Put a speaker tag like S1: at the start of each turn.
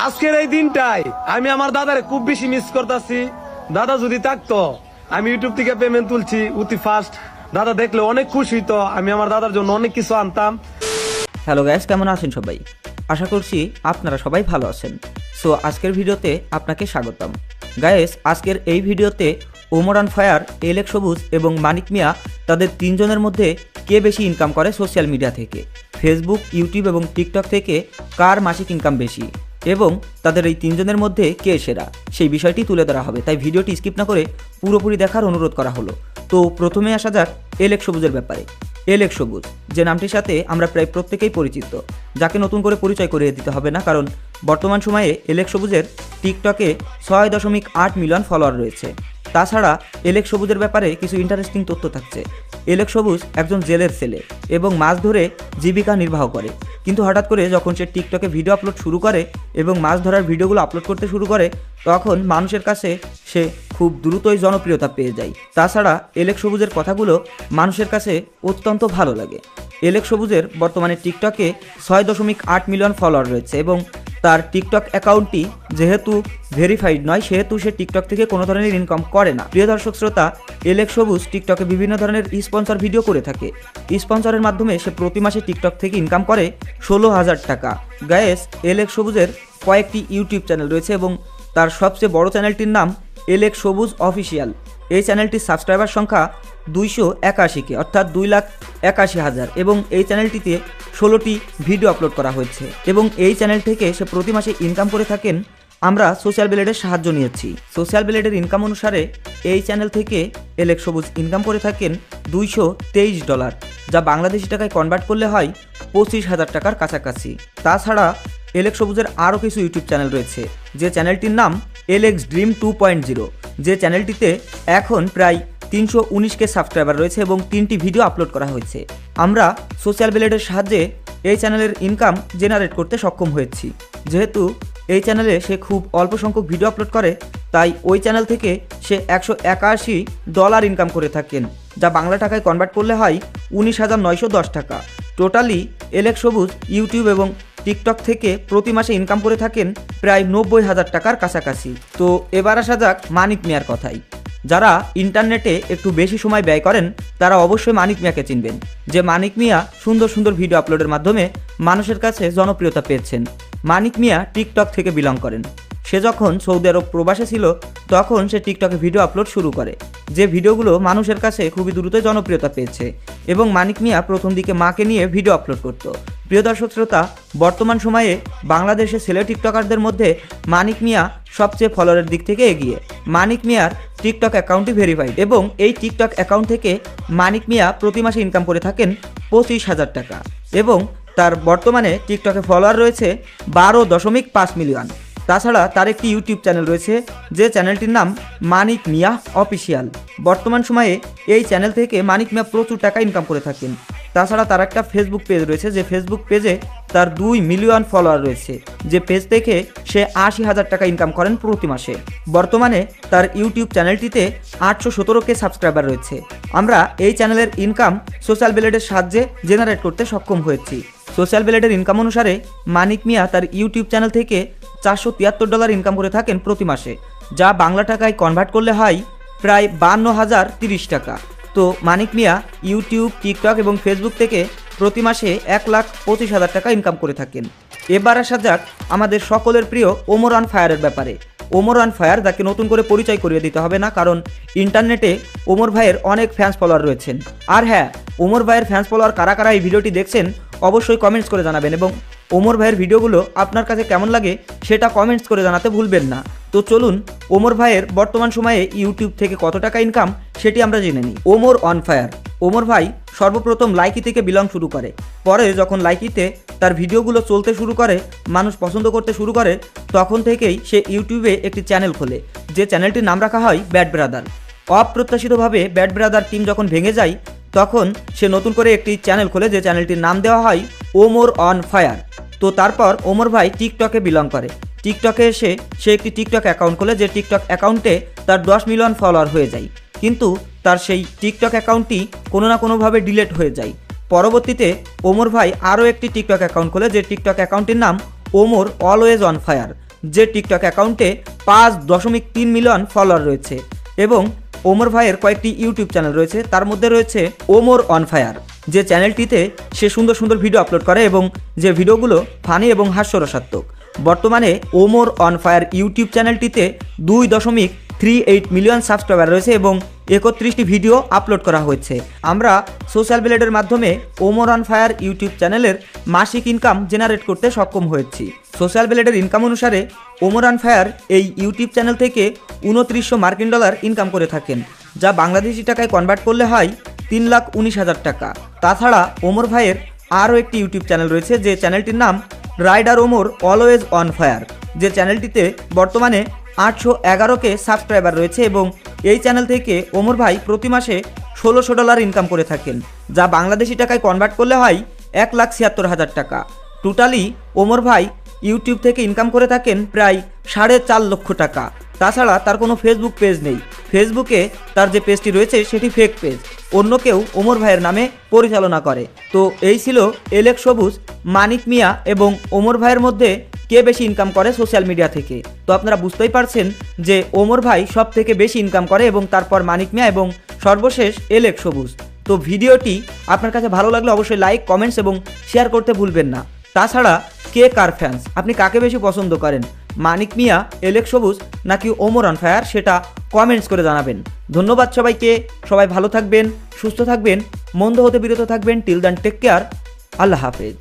S1: আজকের এই দিনটাই আমি আমার দাদারে খুব বেশি মিস করতেছি। দাদা যদি থাকতো, আমি ইউটিউব থেকে পেমেন্ট তুলছি অতি ফাস্ট, দাদা দেখলে অনেক খুশি হইতো, আমি আমার দাদার জন্য অনেক কিছু আনতাম।
S2: হ্যালো গাইস, কেমন আছেন সবাই? আশা করছি আপনারা সবাই ভালো আছেন। সো আজকের ভিডিওতে আপনাকে স্বাগতম। গাইস, আজকের এই ভিডিওতে ওমর অন ফায়ার, এলেক সবুজ এবং মানিক মিয়া তাদের তিনজনের মধ্যে কে বেশি ইনকাম করে সোশ্যাল মিডিয়া থেকে, ফেসবুক, ইউটিউব এবং টিকটক থেকে কার মাসিক ইনকাম বেশি এবং তাদের এই তিনজনের মধ্যে কে সেরা, সেই বিষয়টি তুলে ধরা হবে। তাই ভিডিওটি স্কিপ না করে পুরোপুরি দেখার অনুরোধ করা হলো। তো প্রথমে আসা যাক এলেক সবুজের ব্যাপারে। এলেক সবুজ যে নামটির সাথে আমরা প্রায় প্রত্যেকেই পরিচিত, যাকে নতুন করে পরিচয় করিয়ে দিতে হবে না, কারণ বর্তমান সময়ে এলেক সবুজের টিকটকে 6.8 মিলিয়ন ফলোয়ার রয়েছে। তাছাড়া এলেক সবুজের ব্যাপারে কিছু ইন্টারেস্টিং তথ্য থাকছে। এলেক সবুজ একজন জেলের ছেলে এবং মাছ ধরে জীবিকা নির্বাহ করে, কিন্তু হঠাৎ করে যখন সে টিকটকে ভিডিও আপলোড শুরু করে এবং মাছ ধরার ভিডিওগুলো আপলোড করতে শুরু করে, তখন মানুষের কাছে সে খুব দ্রুতই জনপ্রিয়তা পেয়ে যায়। তাছাড়া এলেক সবুজের কথাগুলো মানুষের কাছে অত্যন্ত ভালো লাগে। এলেক সবুজের বর্তমানে টিকটকে 6.8 মিলিয়ন ফলোয়ার রয়েছে এবং তার টিকটক অ্যাকাউন্টটি যেহেতু ভেরিফাইড নয়, সেহেতু সে টিকটক থেকে কোনো ধরনের ইনকাম করে না। প্রিয় দর্শক শ্রোতা, এলেক সবুজ টিকটকে বিভিন্ন ধরনের স্পন্সর ভিডিও করে থাকে। স্পন্সরের মাধ্যমে সে প্রতি মাসে টিকটক থেকে ইনকাম করে 16,000 টাকা। গায়েস, এলেক সবুজের কয়েকটি ইউটিউব চ্যানেল রয়েছে এবং তার সবচেয়ে বড় চ্যানেলটির নাম এলেক সবুজ অফিসিয়াল। এই চ্যানেলটির সাবস্ক্রাইবার সংখ্যা 281কে, অর্থাৎ 2,81,000, এবং এই চ্যানেলটিতে 16টি ভিডিও আপলোড করা হয়েছে এবং এই চ্যানেল থেকে সে প্রতি মাসে ইনকাম করে থাকেন। আমরা সোশ্যাল ব্লেডের সাহায্য নিয়েছি। সোশ্যাল ব্লেডের ইনকাম অনুসারে এই চ্যানেল থেকে এলেক সবুজ ইনকাম করে থাকেন $223, যা বাংলাদেশি টাকায় কনভার্ট করলে হয় 25,000 টাকার কাছাকাছি। তাছাড়া এলেক সবুজের আরও কিছু ইউটিউব চ্যানেল রয়েছে, যে চ্যানেলটির নাম এলেক্স ড্রিম 2.0, যে চ্যানেলটিতে এখন প্রায় 319কে সাবস্ক্রাইবার রয়েছে এবং 3টি ভিডিও আপলোড করা হয়েছে। আমরা সোশ্যাল ব্লেডের সাহায্যে এই চ্যানেলের ইনকাম জেনারেট করতে সক্ষম হয়েছি। যেহেতু এই চ্যানেলে সে খুব অল্প সংখ্যক ভিডিও আপলোড করে, তাই ওই চ্যানেল থেকে সে $181 ইনকাম করে থাকেন, যা বাংলা টাকায় কনভার্ট করলে হয় 19,910 টাকা। টোটালি এলেক সবুজ ইউটিউব এবং টিকটক থেকে প্রতি মাসে ইনকাম করে থাকেন প্রায় 90,000 টাকার কাছাকাছি। তো এবার আসা যাক মানিক মিয়ার কথাই। যারা ইন্টারনেটে একটু বেশি সময় ব্যয় করেন তারা অবশ্যই মানিক মিয়াকে চিনবেন, যে মানিক মিয়া সুন্দর সুন্দর ভিডিও আপলোডের মাধ্যমে মানুষের কাছে জনপ্রিয়তা পেয়েছেন। মানিক মিয়া টিকটক থেকে বিলং করেন। সে যখন সৌদি আরব প্রবাসে ছিল তখন সে টিকটকে ভিডিও আপলোড শুরু করে, যে ভিডিওগুলো মানুষের কাছে খুবই দ্রুত জনপ্রিয়তা পেয়েছে এবং মানিক মিয়া প্রথম দিকে মাকে নিয়ে ভিডিও আপলোড করত। প্রিয় দর্শক শ্রোতা, বর্তমান সময়ে বাংলাদেশের ছেলে টিকটকারদের মধ্যে মানিক মিয়া সবচেয়ে ফলোয়ারের দিক থেকে এগিয়ে। মানিক মিয়ার টিকটক অ্যাকাউন্টটি ভেরিফাইড এবং এই টিকটক অ্যাকাউন্ট থেকে মানিক মিয়া প্রতি মাসে ইনকাম করে থাকেন 25,000 টাকা এবং তার বর্তমানে টিকটকে ফলোয়ার রয়েছে 12.5 মিলিয়ন। তাছাড়া তার একটি ইউটিউব চ্যানেল রয়েছে, যে চ্যানেলটির নাম মানিক মিয়া অফিসিয়াল। বর্তমান সময়ে এই চ্যানেল থেকে মানিক মিয়া প্রচুর টাকা ইনকাম করে থাকেন। তাছাড়া তার একটা ফেসবুক পেজ রয়েছে, যে ফেসবুক পেজে তার 2 মিলিয়ন ফলোয়ার রয়েছে, যে পেজ থেকে সে 80,000 টাকা ইনকাম করেন প্রতি মাসে। বর্তমানে তার ইউটিউব চ্যানেলটিতে 817কে সাবস্ক্রাইবার রয়েছে। আমরা এই চ্যানেলের ইনকাম সোশ্যাল ব্লেডের সাহায্যে জেনারেট করতে সক্ষম হয়েছি। সোশ্যাল ব্লেডের ইনকাম অনুসারে মানিক মিয়া তার ইউটিউব চ্যানেল থেকে $473 ইনকাম করে থাকেন প্রতি মাসে, যা বাংলা টাকায় কনভার্ট করলে হয় প্রায় 52,030 টাকা। তো মানিক মিয়া ইউটিউব, টিকটক এবং ফেসবুক থেকে প্রতি মাসে 1,25,000 টাকা ইনকাম করে থাকেন। এবার আসা যাক আমাদের সকলের প্রিয় ওমর অন ফায়ারের ব্যাপারে। ওমর অন ফায়ার, যাকে নতুন করে পরিচয় করিয়ে দিতে হবে না, কারণ ইন্টারনেটে ওমর ভাইয়ের অনেক ফ্যান্স ফলোয়ার রয়েছেন। আর হ্যাঁ, ওমর ভাইয়ের ফ্যান্স ফলোয়ার কারা কারা এই ভিডিওটি দেখছেন অবশ্যই কমেন্টস করে জানাবেন এবং ওমর ভাইয়ের ভিডিওগুলো আপনার কাছে কেমন লাগে সেটা কমেন্টস করে জানাতে ভুলবেন না। তো চলুন ওমর ভাইয়ের বর্তমান সময়ে ইউটিউব থেকে কত টাকা ইনকাম সেটি আমরা জেনে নিই। Omar on fire. ওমর ভাই সর্বপ্রথম লাইকি থেকে বিলং শুরু করে, পরে যখন লাইকিতে তার ভিডিওগুলো চলতে শুরু করে, মানুষ পছন্দ করতে শুরু করে, তখন থেকেই সে ইউটিউবে একটি চ্যানেল খোলে, যে চ্যানেলটির নাম রাখা হয় ব্যাড ব্রাদার। অপ্রত্যাশিতভাবে ব্যাড ব্রাদার টিম যখন ভেঙে যায় তখন সে নতুন করে একটি চ্যানেল খোলে, যে চ্যানেলটির নাম দেওয়া হয় ওমর অন ফায়ার। তো তারপর ওমর ভাই টিকটকে বিলং করে। টিকটকে এসে সে একটি টিকটক অ্যাকাউন্ট খোলে, যে টিকটক অ্যাকাউন্টে তার 10 মিলিয়ন ফলোয়ার হয়ে যায়, কিন্তু তার সেই টিকটক অ্যাকাউন্টটি কোনো না কোনোভাবে ডিলিট হয়ে যায়। পরবর্তীতে ওমর ভাই আরও একটি টিকটক অ্যাকাউন্ট খোলে, যে টিকটক অ্যাকাউন্টের নাম ওমর অলওয়েজ অন ফায়ার, যে টিকটক অ্যাকাউন্টে 5.3 মিলিয়ন ফলোয়ার রয়েছে, এবং ওমর ভাইয়ের কয়েকটি ইউটিউব চ্যানেল রয়েছে, তার মধ্যে রয়েছে ওমর অন ফায়ার, যে চ্যানেলটিতে সে সুন্দর সুন্দর ভিডিও আপলোড করে এবং যে ভিডিওগুলো ফানি এবং হাস্যরসাত্মক। বর্তমানে ওমর অন ফায়ার ইউটিউব চ্যানেলটিতে 2.38 মিলিয়ন সাবস্ক্রাইবার রয়েছে এবং 31টি ভিডিও আপলোড করা হয়েছে। আমরা সোশ্যাল ব্লেডের মাধ্যমে ওমর অন ফায়ার ইউটিউব চ্যানেলের মাসিক ইনকাম জেনারেট করতে সক্ষম হয়েছি। সোশ্যাল ব্লেডের ইনকাম অনুসারে ওমর অন ফায়ার এই ইউটিউব চ্যানেল থেকে 2900 মার্কিন ডলার ইনকাম করে থাকেন, যা বাংলাদেশি টাকায় কনভার্ট করলে হয় 3,19,000 টাকা। তাছাড়া ওমর ভাইয়ের আরও একটি ইউটিউব চ্যানেল রয়েছে, যে চ্যানেলটির নাম rider Omar always on fire, যে চ্যানেলটিতে বর্তমানে 811কে সাবস্ক্রাইবার রয়েছে এবং এই চ্যানেল থেকে ওমর ভাই প্রতি মাসে $1,600 ইনকাম করে থাকেন, যা বাংলাদেশি টাকায় কনভার্ট করলে হয় 1,76,000 টাকা। টোটালি ওমর ভাই ইউটিউব থেকে ইনকাম করে থাকেন প্রায় 4.5 লক্ষ টাকা। তাছাড়া তার কোনো ফেসবুক পেজ নেই, ফেসবুকে তার যে পেজটি রয়েছে সেটি ফেক পেজ, অন্য কেউ ওমর ভাইয়ের নামে পরিচালনা করে। তো এই ছিল এলেক সবুজ, মানিক মিয়া এবং ওমর ভাইয়ের মধ্যে কে বেশি ইনকাম করে সোশ্যাল মিডিয়া থেকে। তো আপনারা বুঝতেই পারছেন যে ওমর ভাই সব থেকে বেশি ইনকাম করে এবং তারপর মানিক মিয়া এবং সর্বশেষ এলেক সবুজ। তো ভিডিওটি আপনার কাছে ভালো লাগলে অবশ্যই লাইক, কমেন্টস এবং শেয়ার করতে ভুলবেন না। তাছাড়া কে কার ফ্যান্স, আপনি কাকে বেশি পছন্দ করেন, মানিক মিয়া, এলেক সবুজ নাকি ওমর অন ফায়ার, সেটা কমেন্টস করে জানাবেন। ধন্যবাদ সবাইকে, সবাই ভালো থাকবেন, সুস্থ থাকবেন, মন্দ হতে বিরত থাকবেন। টিল দেন টেক কেয়ার, আল্লাহ হাফেজ।